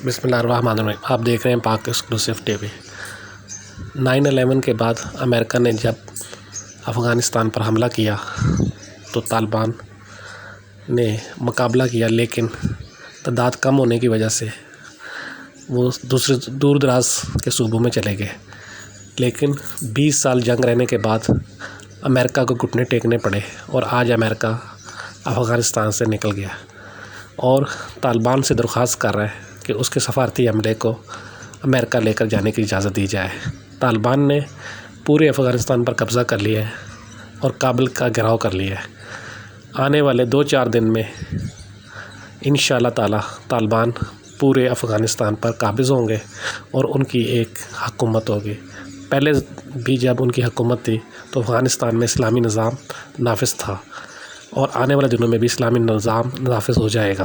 بسم اللہ الرحمن الرحیم۔ آپ دیکھ رہے ہیں پاک ایکسکلوسیو ٹی وی۔ 9/11 کے بعد امریکہ نے جب افغانستان پر حملہ کیا تو طالبان نے مقابلہ کیا، لیکن تعداد کم ہونے کی وجہ سے وہ دوسرے دور دراز کے صوبوں میں چلے گئے۔ لیکن 20 سال جنگ رہنے کے بعد امریکہ کو گھٹنے ٹیکنے پڑے اور آج امریکہ افغانستان سے نکل گیا اور طالبان سے درخواست کر رہا ہے کہ اس کے سفارتی عملے کو امریکہ لے کر جانے کی اجازت دی جائے۔ طالبان نے پورے افغانستان پر قبضہ کر لیا ہے اور کابل کا گھیراؤ کر لیا ہے۔ آنے والے 2-4 دن میں انشاءاللہ تعالی طالبان پورے افغانستان پر قابض ہوں گے اور ان کی ایک حکومت ہوگی۔ پہلے بھی جب ان کی حکومت تھی تو افغانستان میں اسلامی نظام نافذ تھا اور آنے والے دنوں میں بھی اسلامی نظام نافذ ہو جائے گا۔